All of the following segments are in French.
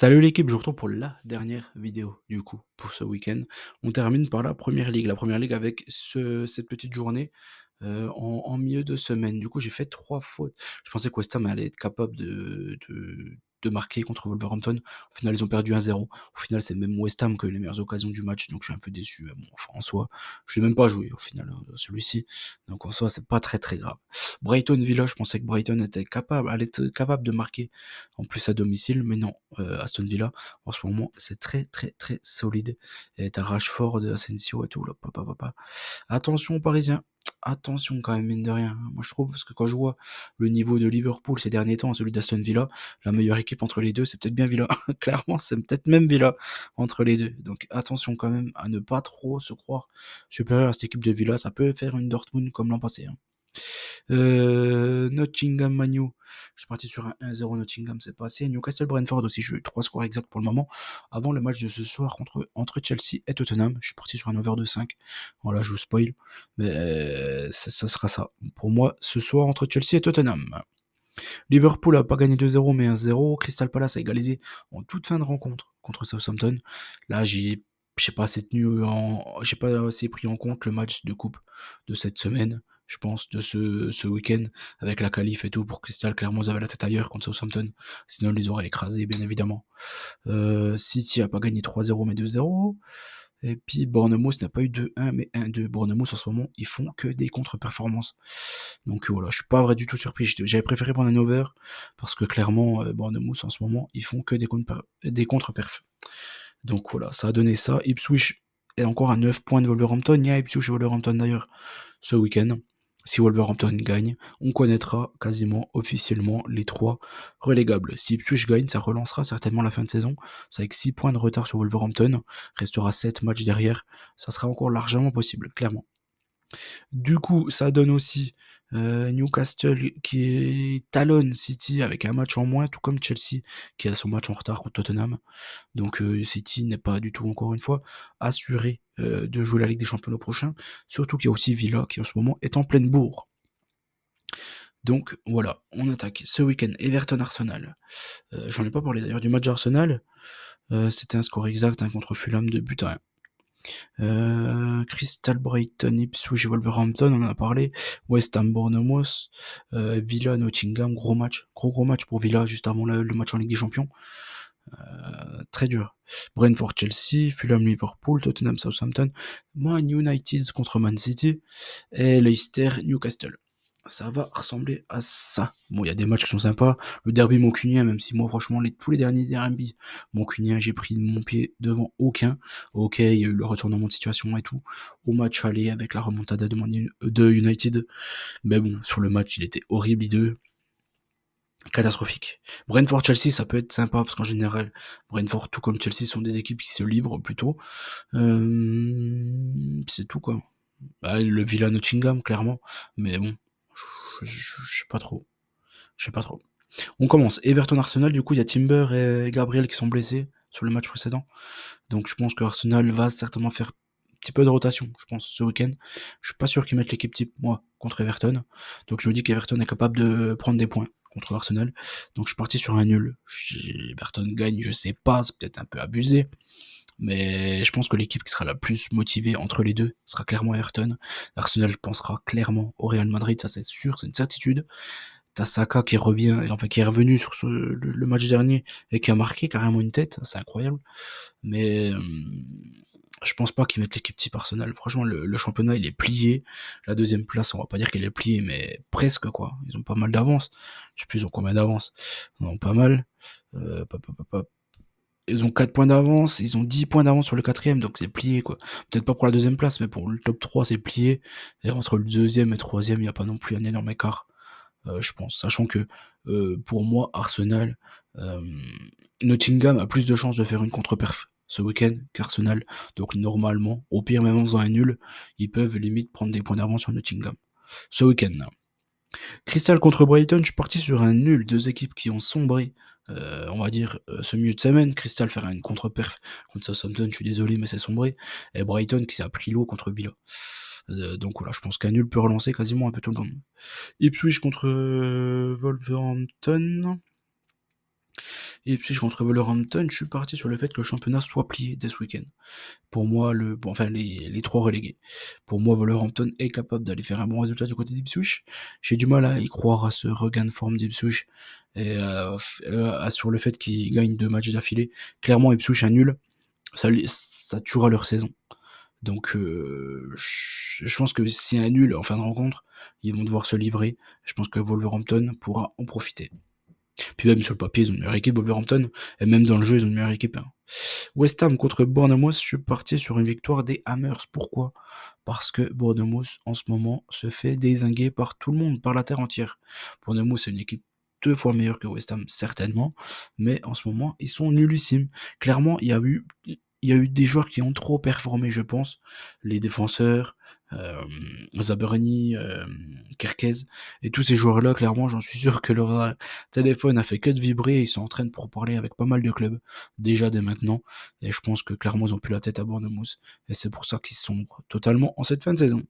Salut l'équipe, je vous retrouve pour la dernière vidéo du coup pour ce week-end. On termine par la première ligue. La première ligue avec cette petite journée en milieu de semaine. Du coup, j'ai fait 3 fautes. Je pensais que West Ham allait être capable de marquer contre Wolverhampton. Au final, ils ont perdu 1-0. Au final, c'est même West Ham qui a eu les meilleures occasions du match, donc je suis un peu déçu. Mais bon, enfin, en soi, je l'ai même pas joué au final, celui-ci. Donc en soi, c'est pas très très grave. Brighton Villa, je pensais que Brighton allait être capable de marquer en plus à domicile, mais non, Aston Villa, en ce moment, c'est très, très, très solide. Et tu Rashford, Asensio et tout, là, pa. Attention aux Parisiens, attention quand même, mine de rien, hein. Moi, je trouve, parce que quand je vois le niveau de Liverpool ces derniers temps, celui d'Aston Villa, la meilleure équipe entre les deux, c'est peut-être bien Villa. Clairement, c'est peut-être même Villa entre les deux. Donc attention quand même à ne pas trop se croire supérieur à cette équipe de Villa. Ça peut faire une Dortmund comme l'an passé, hein. Nottingham Man U, je suis parti sur un 1-0 Nottingham, c'est passé. Newcastle Brentford aussi, j'ai eu 3 scores exacts pour le moment. Avant le match de ce soir entre Chelsea et Tottenham, je suis parti sur un over de 5. Voilà, je vous spoil, mais ça sera ça. Pour moi, ce soir entre Chelsea et Tottenham. Liverpool a pas gagné 2-0 mais 1-0. Crystal Palace a égalisé en toute fin de rencontre contre Southampton. Là, j'ai pas assez pris en compte le match de coupe de cette semaine, je pense, de ce week-end, avec la qualif et tout, pour Crystal, clairement, ils avaient la tête ailleurs contre Southampton, sinon ils les auraient écrasés, bien évidemment. City a pas gagné 3-0 mais 2-0. Et puis Bournemouth n'a pas eu 2-1 mais 1-2. Bournemouth en ce moment, ils font que des contre-performances. Donc voilà, je suis pas vrai du tout surpris. J'avais préféré prendre un over parce que clairement, Bournemouth en ce moment, ils font que des contre-perfs. Donc voilà, ça a donné ça. Ipswich est encore à 9 points de Wolverhampton. Il y a Ipswich et Wolverhampton d'ailleurs ce week-end. Si Wolverhampton gagne, on connaîtra quasiment officiellement les 3 relégables. Si Ipswich gagne, ça relancera certainement la fin de saison. C'est avec 6 points de retard sur Wolverhampton. Restera 7 matchs derrière. Ça sera encore largement possible, clairement. Du coup, ça donne aussi Newcastle qui talonne City avec un match en moins, tout comme Chelsea qui a son match en retard contre Tottenham. Donc City n'est pas du tout, encore une fois, assuré de jouer la Ligue des Champions au prochain. Surtout qu'il y a aussi Villa qui en ce moment est en pleine bourre. Donc voilà, on attaque ce week-end Everton-Arsenal. J'en ai pas parlé d'ailleurs du match d'Arsenal. C'était un score exact, hein, contre Fulham de but à 1. Crystal Brighton, Ipswich, Wolverhampton, on en a parlé. West Ham, Bournemouth, Villa, Nottingham, gros match. Gros match pour Villa juste avant le match en Ligue des Champions. Très dur. Brentford, Chelsea, Fulham, Liverpool, Tottenham, Southampton, Man United contre Man City et Leicester, Newcastle. Ça va ressembler à ça. Bon, il y a des matchs qui sont sympas. Le derby moncunien, même si moi, franchement, tous les derniers derby moncunien, j'ai pris mon pied devant aucun. Ok, il y a eu le retournement de situation et tout. Au match aller avec la remontada de United. Mais bon, sur le match, il était horrible, hideux. Catastrophique. Brentford-Chelsea, ça peut être sympa, parce qu'en général, Brentford, tout comme Chelsea, sont des équipes qui se livrent plutôt. C'est tout, quoi. Bah, le Villa Nottingham, clairement. Mais bon, je sais pas trop. Je sais pas trop. On commence. Everton Arsenal, du coup, il y a Timber et Gabriel qui sont blessés sur le match précédent. Donc je pense que Arsenal va certainement faire un petit peu de rotation, je pense, ce week-end. Je suis pas sûr qu'ils mettent l'équipe type, moi, contre Everton. Donc je me dis qu'Everton est capable de prendre des points contre Arsenal. Donc je suis parti sur un nul. Everton gagne, je sais pas, c'est peut-être un peu abusé. Mais je pense que l'équipe qui sera la plus motivée entre les deux sera clairement Everton. Arsenal pensera clairement au Real Madrid, ça c'est sûr, c'est une certitude. T'as Saka qui revient, enfin qui est revenu sur le match dernier et qui a marqué carrément une tête, c'est incroyable. Mais je pense pas qu'ils mettent l'équipe type Arsenal. Franchement, le championnat il est plié. La deuxième place, on va pas dire qu'elle est pliée, mais presque quoi. Ils ont pas mal d'avance. Je sais plus ils ont combien d'avance. Ils en ont pas mal. Pop, pop, pop, pop. Ils ont 4 points d'avance, ils ont 10 points d'avance sur le quatrième, donc c'est plié quoi. Peut-être pas pour la deuxième place, mais pour le top 3 c'est plié. Et entre le deuxième et troisième, il n'y a pas non plus un énorme écart, je pense. Sachant que pour moi, Arsenal, euh, Nottingham a plus de chances de faire une contre-perf ce week-end qu'Arsenal. Donc normalement, au pire même en faisant un nul, ils peuvent limite prendre des points d'avance sur Nottingham. Ce week-end. Crystal contre Brighton, je suis parti sur un nul. Deux équipes qui ont sombré, on va dire, ce milieu de semaine. Crystal faire une contre-perf contre Southampton, je suis désolé, mais c'est sombré. Et Brighton qui s'est pris l'eau contre Villa. Donc voilà, je pense qu'un nul peut relancer quasiment un peu tout le monde. Ipswich contre Wolverhampton. Ipswich contre Wolverhampton, je suis parti sur le fait que le championnat soit plié dès ce week-end. Pour moi, les 3 relégués. Pour moi, Wolverhampton est capable d'aller faire un bon résultat du côté d'Ipswich. J'ai du mal à y croire à ce regain de forme d'Ipswich et sur le fait qu'ils gagnent 2 matchs d'affilée. Clairement, Ipswich un nul, ça tuera leur saison. Donc je pense que si un nul en fin de rencontre, ils vont devoir se livrer. Je pense que Wolverhampton pourra en profiter. Puis même sur le papier, ils ont une meilleure équipe, Wolverhampton, et même dans le jeu, ils ont une meilleure équipe, hein. West Ham contre Bournemouth, je suis parti sur une victoire des Hammers. Pourquoi? Parce que Bournemouth, en ce moment, se fait dézinguer par tout le monde, par la terre entière. Bournemouth, c'est une équipe 2 fois meilleure que West Ham, certainement, mais en ce moment, ils sont nullissimes. Clairement, il y a eu des joueurs qui ont trop performé, je pense. Les défenseurs, Zaberni, Kerkez, et tous ces joueurs-là, clairement, j'en suis sûr que leur téléphone a fait que de vibrer et ils sont en train de pourparler avec pas mal de clubs, déjà dès maintenant. Et je pense que clairement, ils ont plus la tête à Bournemouth. Et c'est pour ça qu'ils sombrent totalement en cette fin de saison.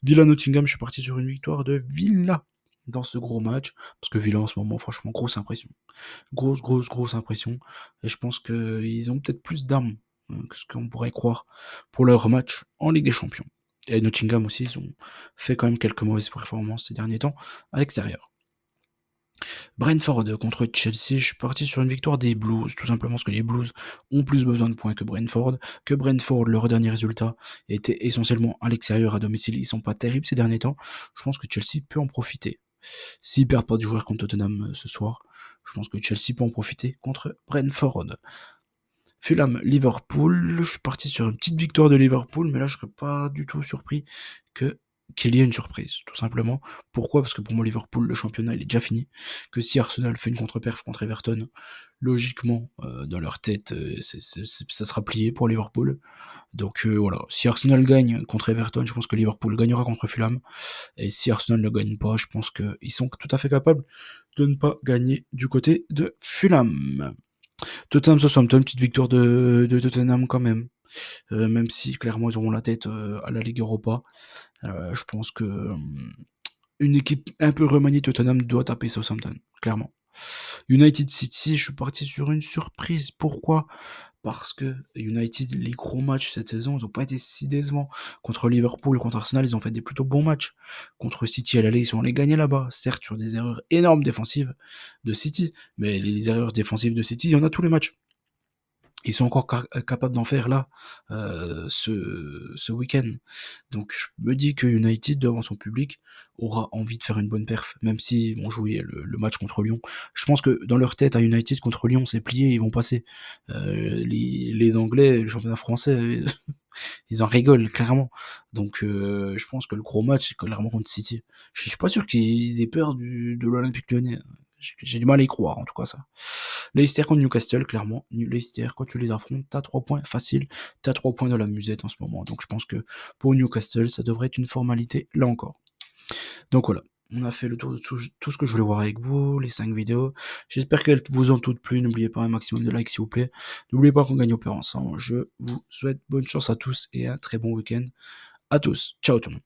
Villa Nottingham, je suis parti sur une victoire de Villa dans ce gros match. Parce que Villa, en ce moment, franchement, grosse impression. Grosse impression. Et je pense qu'ils ont peut-être plus d'armes que ce qu'on pourrait croire pour leur match en Ligue des Champions. Et Nottingham aussi, ils ont fait quand même quelques mauvaises performances ces derniers temps à l'extérieur. Brentford contre Chelsea, je suis parti sur une victoire des Blues, tout simplement parce que les Blues ont plus besoin de points que Brentford, leur dernier résultat était essentiellement à l'extérieur, à domicile, ils sont pas terribles ces derniers temps, je pense que Chelsea peut en profiter. S'ils perdent pas du joueur contre Tottenham ce soir, je pense que Chelsea peut en profiter contre Brentford. Fulham, Liverpool, je suis parti sur une petite victoire de Liverpool, mais là je serais pas du tout surpris qu'il y ait une surprise, tout simplement. Pourquoi? Parce que pour moi Liverpool, le championnat il est déjà fini, que si Arsenal fait une contre-perf contre Everton, logiquement, dans leur tête, ça sera plié pour Liverpool. Donc voilà, si Arsenal gagne contre Everton, je pense que Liverpool gagnera contre Fulham, et si Arsenal ne gagne pas, je pense qu'ils sont tout à fait capables de ne pas gagner du côté de Fulham. Tottenham Southampton, petite victoire de Tottenham quand même. Même si clairement ils auront la tête à la Ligue Europa. Je pense que une équipe un peu remaniée Tottenham doit taper Southampton, clairement. United City, je suis parti sur une surprise. Pourquoi? Parce que United, les gros matchs cette saison, ils n'ont pas été si décevants. Contre Liverpool, contre Arsenal, ils ont fait des plutôt bons matchs. Contre City à l'aller, ils sont allés gagner là-bas. Certes, sur des erreurs énormes défensives de City, mais les erreurs défensives de City, il y en a tous les matchs. Ils sont encore capables d'en faire là, ce week-end. Donc je me dis que United, devant son public, aura envie de faire une bonne perf, même s'ils vont jouer le match contre Lyon. Je pense que dans leur tête, à United contre Lyon, c'est plié, ils vont passer. Les Anglais, le championnat français, ils en rigolent, clairement. Donc je pense que le gros match, c'est clairement contre City. Je suis pas sûr qu'ils aient peur de l'Olympique Lyonnais. J'ai du mal à y croire, en tout cas, ça. Leicester contre Newcastle, clairement. Leicester, quand tu les affrontes, t'as 3 points faciles, t'as 3 points dans la musette en ce moment. Donc je pense que pour Newcastle, ça devrait être une formalité, là encore. Donc voilà, on a fait le tour de tout ce que je voulais voir avec vous, les 5 vidéos. J'espère qu'elles vous ont toutes plu. N'oubliez pas un maximum de likes, s'il vous plaît. N'oubliez pas qu'on gagne au père ensemble. Je vous souhaite bonne chance à tous et un très bon week-end à tous. Ciao tout le monde.